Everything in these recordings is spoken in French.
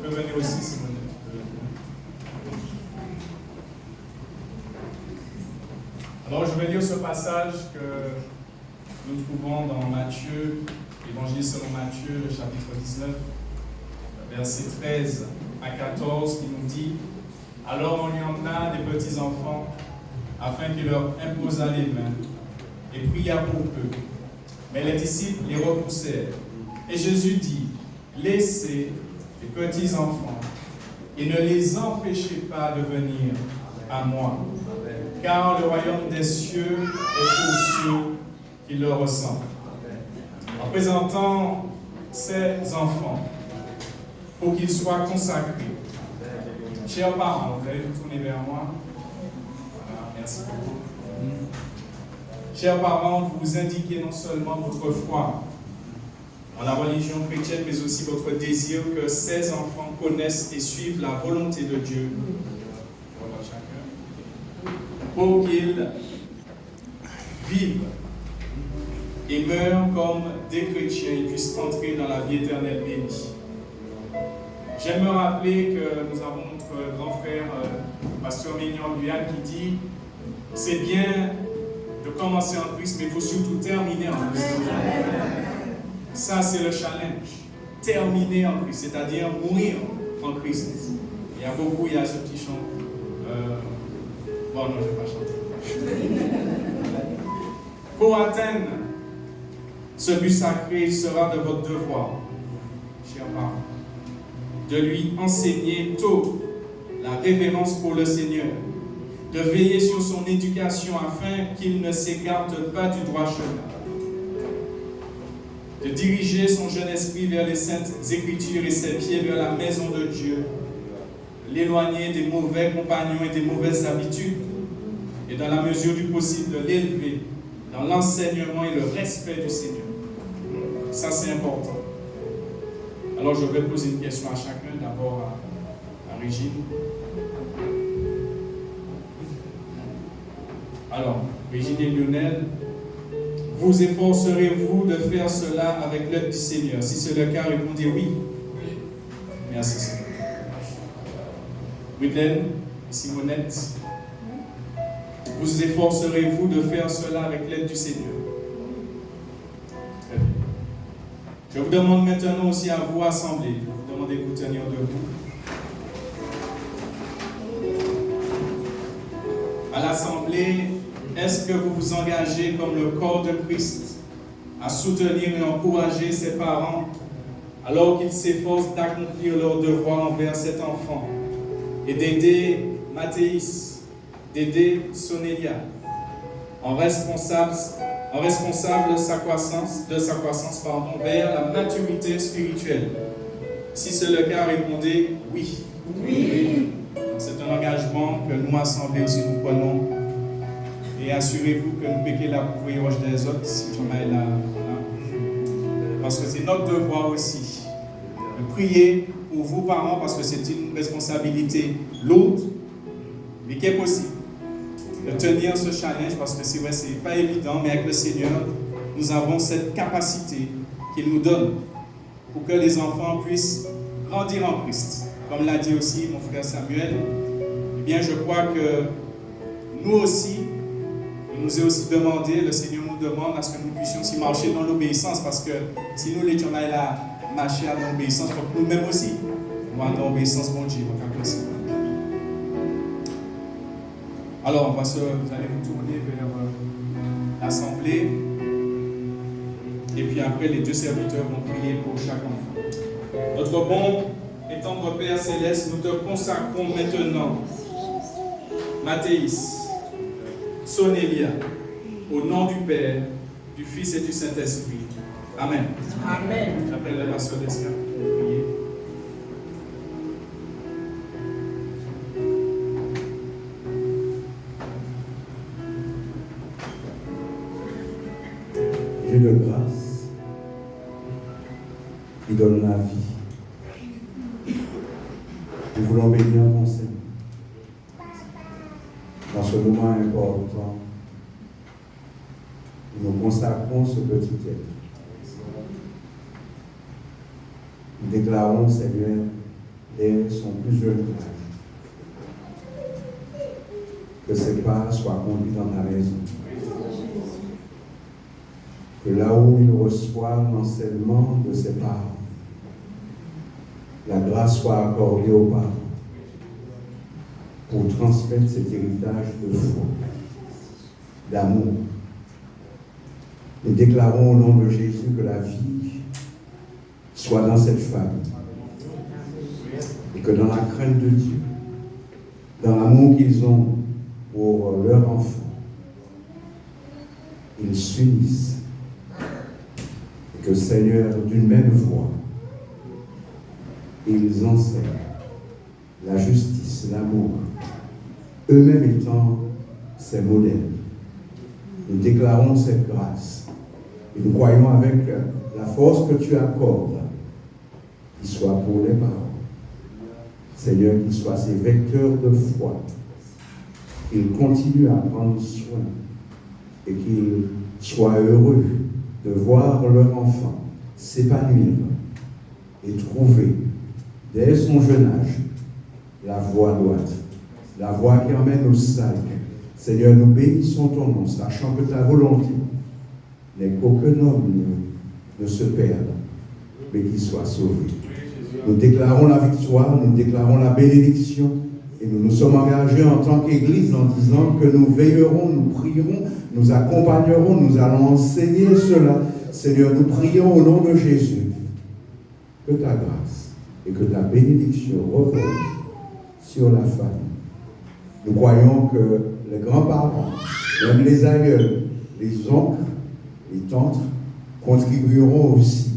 peux venir aussi, Simone. Alors, je vais lire ce passage que nous trouvons dans Matthieu, l'Évangile selon Matthieu, le chapitre 19, versets 13 à 14, qui nous dit: Alors on lui emmena des petits enfants, afin qu'il leur imposât les mains, et pria pour eux. Mais les disciples les repoussèrent. Et Jésus dit: Laissez les petits enfants, et ne les empêchez pas de venir à moi, car le royaume des cieux est pour ceux qui le ressemblent. En présentant ces enfants, pour qu'ils soient consacrés. Chers parents, vous allez vous tourner vers moi. Voilà, merci beaucoup. Chers parents, vous indiquez non seulement votre foi en la religion chrétienne, mais aussi votre désir que ces enfants connaissent et suivent la volonté de Dieu pour qu'ils vivent et meurent comme des chrétiens et puissent entrer dans la vie éternelle bénie. J'aime me rappeler que nous avons notre grand frère, Pasteur Mignon Guyane, qui dit: c'est bien de commencer en Christ, mais il faut surtout terminer en Christ. Ça, c'est le challenge. Terminer en Christ, c'est-à-dire mourir en Christ. Il y a ce petit chant. Bon, non, je ne vais pas chanter. Pour atteindre ce but sacré, il sera de votre devoir, chers parents, de lui enseigner tôt la révérence pour le Seigneur, de veiller sur son éducation afin qu'il ne s'écarte pas du droit chemin, de diriger son jeune esprit vers les saintes écritures et ses pieds vers la maison de Dieu, l'éloigner des mauvais compagnons et des mauvaises habitudes, et dans la mesure du possible de l'élever dans l'enseignement et le respect du Seigneur. Ça, c'est important. Alors, je vais poser une question à chacun, d'abord à Régine. Alors, Régine et Lionel, vous efforcerez-vous de faire cela avec l'aide du Seigneur? Si c'est le cas, répondez oui. Merci, Seigneur. Widlen, Simonette, vous efforcerez-vous de faire cela avec l'aide du Seigneur? Très bien. Je vous demande maintenant aussi à vous assembler. Je vous demande de vous tenir debout. À l'assemblée, est-ce que vous vous engagez comme le corps de Christ à soutenir et encourager ses parents alors qu'ils s'efforcent d'accomplir leur devoir envers cet enfant et d'aider Mathéis, d'aider Sonélia en responsable de sa croissance, vers la maturité spirituelle? Si c'est le cas, répondez oui. Oui. C'est un engagement que nous, assemblés aussi, nous prenons. Et assurez-vous que nous péquons la pouvoir des autres, si tu m'as là. Parce que c'est notre devoir aussi de prier pour vous, parents, parce que c'est une responsabilité lourde, mais qui est possible de tenir ce challenge, parce que c'est vrai, c'est pas évident, mais avec le Seigneur, nous avons cette capacité qu'il nous donne pour que les enfants puissent grandir en Christ. Comme l'a dit aussi mon frère Samuel, eh bien, je crois que nous aussi, il nous est aussi demandé, le Seigneur nous demande à ce que nous puissions aussi marcher dans l'obéissance, parce que si nous l'étions là, marcher dans l'obéissance, pour nous-mêmes aussi, nous allons dans l'obéissance, mon Dieu, alors, vous allez vous tourner vers l'assemblée, et puis après, les deux serviteurs vont prier pour chaque enfant. Notre bon et tendre Père Céleste, nous te consacrons maintenant Mathéis, Sonélia, au nom du Père, du Fils et du Saint-Esprit. Amen. Amen. J'appelle le pasteur d'Esca pour prier. Dieu de grâce, qui donne la vie. Nous voulons bénir ton Seigneur dans ce moment important. Nous consacrons ce petit être Nous déclarons, Seigneur, dès son plus jeune âge, que ses pas soient conduits dans ta maison. Que là où il reçoit l'enseignement de ses parents, la grâce soit accordée aux parents pour transmettre cet héritage de foi, d'amour. Nous déclarons au nom de Jésus que la vie soit dans cette famille et que dans la crainte de Dieu, dans l'amour qu'ils ont pour leurs enfants, ils s'unissent et que, Seigneur, d'une même voix, ils enseignent la justice, l'amour, eux-mêmes étant ces modèles. Nous déclarons cette grâce et nous croyons avec la force que tu accordes, qu'il soit pour les parents. Seigneur, qu'ils soient ces vecteurs de foi, qu'ils continuent à prendre soin et qu'ils soient heureux de voir leur enfant s'épanouir et trouver dès son jeune âge la voie droite, la voie qui emmène au salut. Seigneur, nous bénissons ton nom, sachant que ta volonté n'est qu'aucun homme ne se perde, mais qu'il soit sauvé. Nous déclarons la victoire, nous déclarons la bénédiction, et nous nous sommes engagés en tant qu'Église en disant que nous veillerons, nous prierons, nous accompagnerons, nous allons enseigner cela. Seigneur, nous prions au nom de Jésus que ta grâce et que ta bénédiction repose sur la famille. Nous croyons que les grands-parents, même les aïeuls, les oncles, les tantes, contribueront aussi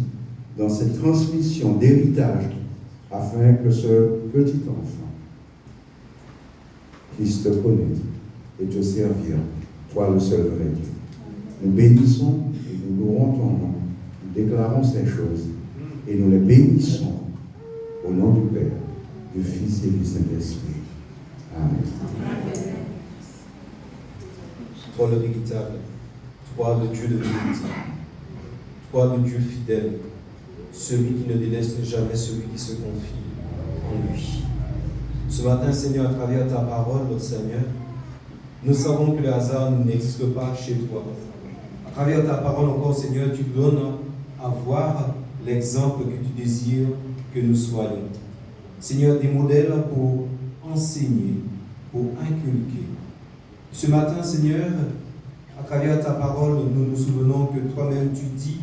dans cette transmission d'héritage afin que ce petit enfant puisse te connaître et te servir, toi le seul vrai Dieu. Nous bénissons et nous louons ton nom, nous déclarons ces choses et nous les bénissons au nom du Père, du Fils et du Saint-Esprit. Amen. Toi le véritable, toi le Dieu de vérité, toi le Dieu fidèle, celui qui ne délaisse jamais celui qui se confie en lui. Ce matin, Seigneur, à travers ta parole, notre Seigneur, nous savons que le hasard n'existe pas chez toi. À travers ta parole encore, Seigneur, tu donnes à voir l'exemple que tu désires que nous soyons. Seigneur, des modèles pour enseigner, pour inculquer. Ce matin, Seigneur, à travers ta parole, nous nous souvenons que toi-même tu dis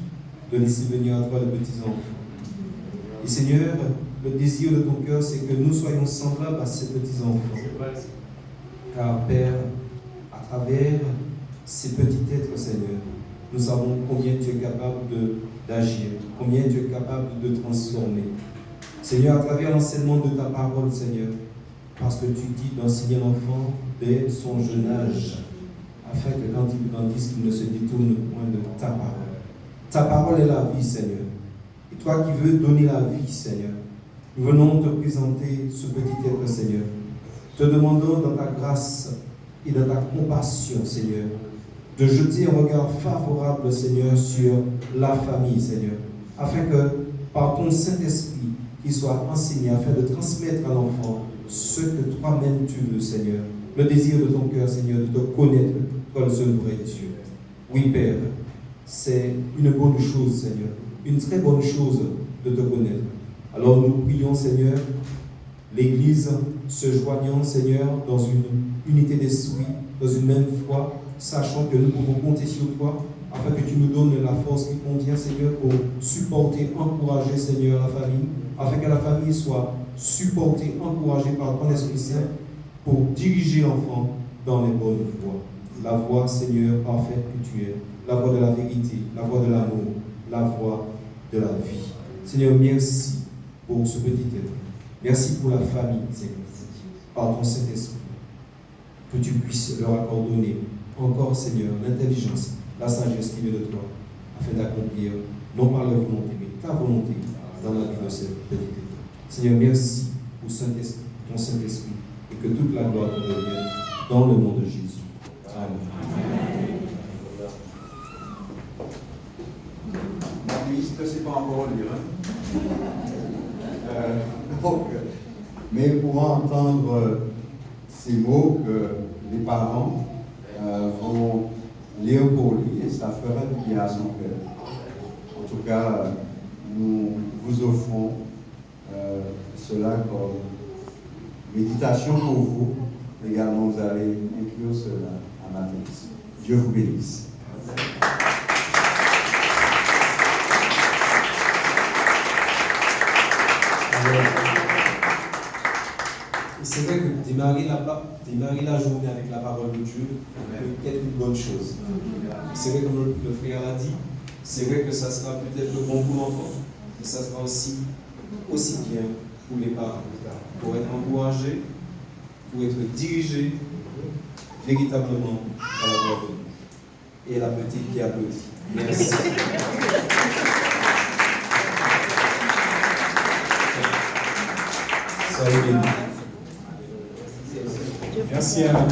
de laisser venir à toi les petits enfants. Et Seigneur, le désir de ton cœur, c'est que nous soyons semblables à ces petits enfants. Car Père, à travers ces petits êtres, Seigneur, nous savons combien tu es capable d'agir, combien tu es capable de transformer. Seigneur, à travers l'enseignement de ta parole, Seigneur, parce que tu dis d'enseigner l'enfant dès son jeune âge, afin que quand il grandisse, il ne se détourne point de ta parole. Ta parole est la vie, Seigneur. Et toi qui veux donner la vie, Seigneur, nous venons te présenter ce petit être, Seigneur. Te demandons dans ta grâce et dans ta compassion, Seigneur, de jeter un regard favorable, Seigneur, sur la famille, Seigneur, afin que par ton Saint-Esprit, qu'il soit enseigné, afin de transmettre à l'enfant ce que toi-même tu veux, Seigneur. Le désir de ton cœur, Seigneur, de te connaître, toi le seul vrai Dieu. Oui, Père, c'est une bonne chose, Seigneur, une très bonne chose de te connaître. Alors nous prions, Seigneur, l'Église se joignant, Seigneur, dans une unité d'esprit, dans une même foi, sachant que nous pouvons compter sur toi, afin que tu nous donnes la force qui convient, Seigneur, pour supporter, encourager, Seigneur, la famille, afin que la famille soit supportée, encouragée par ton Esprit Saint, pour diriger l'enfant dans les bonnes voies. La voie, Seigneur, parfaite que tu es, la voie de la vérité, la voie de l'amour, la voie de la vie. Seigneur, merci pour ce petit être. Merci pour la famille, Seigneur, par ton Saint-Esprit, que tu puisses leur accorder encore, Seigneur, l'intelligence, la sagesse qui vient de toi, afin d'accomplir, non par leur volonté, mais ta volonté dans la vie de cette petite être. Seigneur, merci pour ton Saint-Esprit, et que toute la gloire te revienne dans le nom de Jésus. Amen. La liste, c'est pas encore lu, hein? Mais pour entendre ces mots que les parents vont lire pour lui, et ça fera du bien à son cœur. En tout cas, nous vous offrons cela comme méditation pour vous. Également, vous allez inclure cela à ma tête. Dieu vous bénisse. C'est vrai que démarrer la journée avec la parole de Dieu peut être une bonne chose. C'est vrai, comme le frère l'a dit, c'est vrai que ça sera peut-être bon pour l'enfant, mais ça sera aussi bien pour les parents, pour être encouragés, pour être dirigés véritablement à la voie de Dieu. Et la petite qui applaudit. Merci. Soyez bénis. Merci à vous.